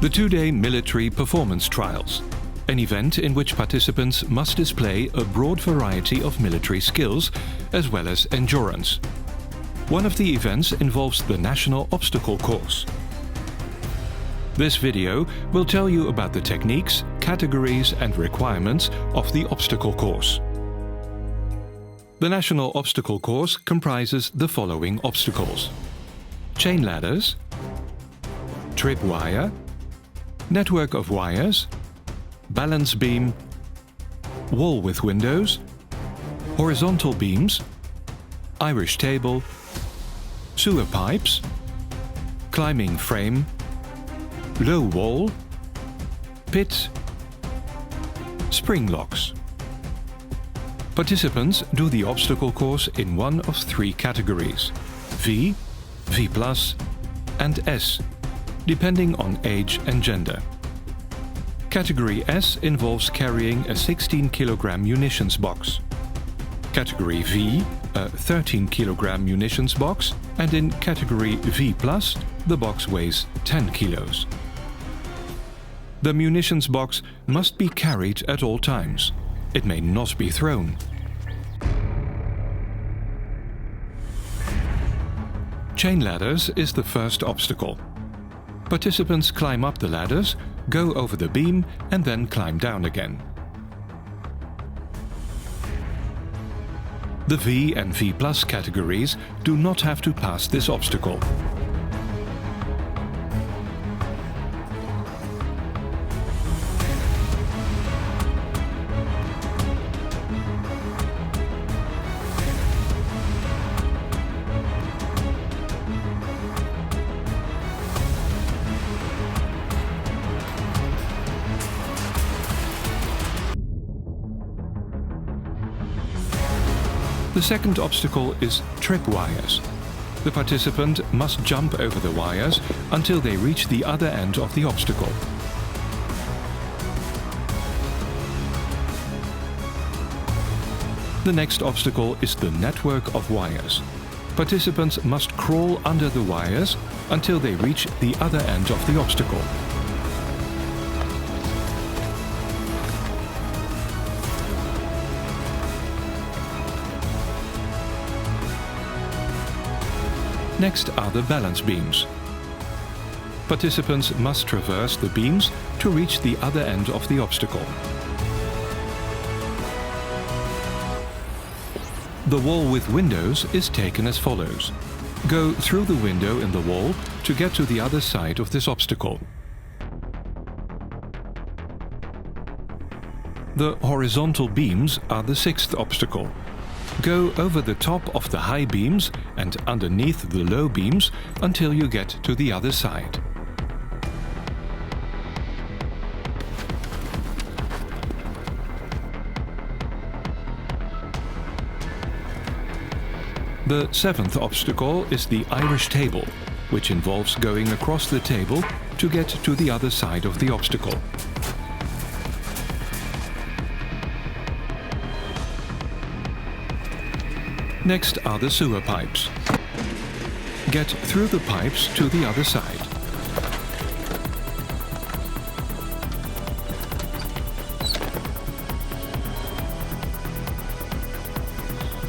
The two-day military performance trials, an event in which participants must display a broad variety of military skills as well as endurance. One of the events involves the National Obstacle Course. This video will tell you about the techniques, categories and requirements of the obstacle course. The National Obstacle Course comprises the following obstacles: chain ladders, tripwire, network of wires, balance beam, wall with windows, horizontal beams, Irish table, sewer pipes, climbing frame, low wall, pit, spring locks. Participants do the obstacle course in one of three categories: V, V+, and S, depending on age and gender. Category S involves carrying a 16 kg munitions box. Category V, a 13 kg munitions box, and in Category V+, the box weighs 10 kilos. The munitions box must be carried at all times. It may not be thrown. Chain ladders is the first obstacle. Participants climb up the ladders, go over the beam and then climb down again. The V and V+ categories do not have to pass this obstacle. The second obstacle is tripwires. The participant must jump over the wires until they reach the other end of the obstacle. The next obstacle is the network of wires. Participants must crawl under the wires until they reach the other end of the obstacle. Next are the balance beams. Participants must traverse the beams to reach the other end of the obstacle. The wall with windows is taken as follows. Go through the window in the wall to get to the other side of this obstacle. The horizontal beams are the sixth obstacle. Go over the top of the high beams and underneath the low beams until you get to the other side. The seventh obstacle is the Irish table, which involves going across the table to get to the other side of the obstacle. Next are the sewer pipes. Get through the pipes to the other side.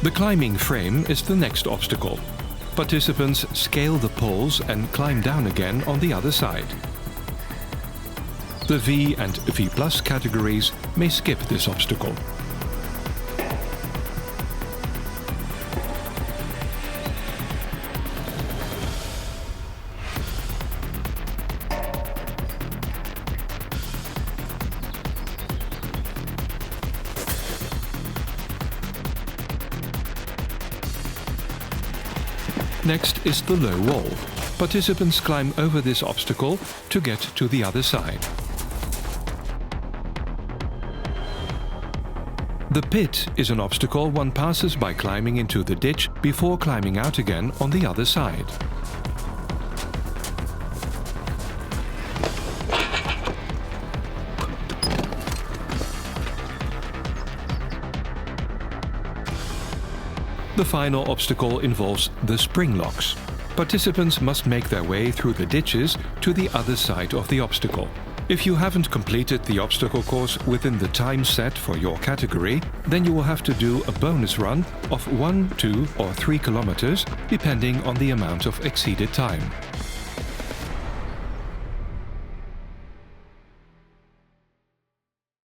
The climbing frame is the next obstacle. Participants scale the poles and climb down again on the other side. The V and V+ categories may skip this obstacle. Next is the low wall. Participants climb over this obstacle to get to the other side. The pit is an obstacle one passes by climbing into the ditch before climbing out again on the other side. The final obstacle involves the spring locks. Participants must make their way through the ditches to the other side of the obstacle. If you haven't completed the obstacle course within the time set for your category, then you will have to do a bonus run of 1, 2 or 3 kilometers, depending on the amount of exceeded time.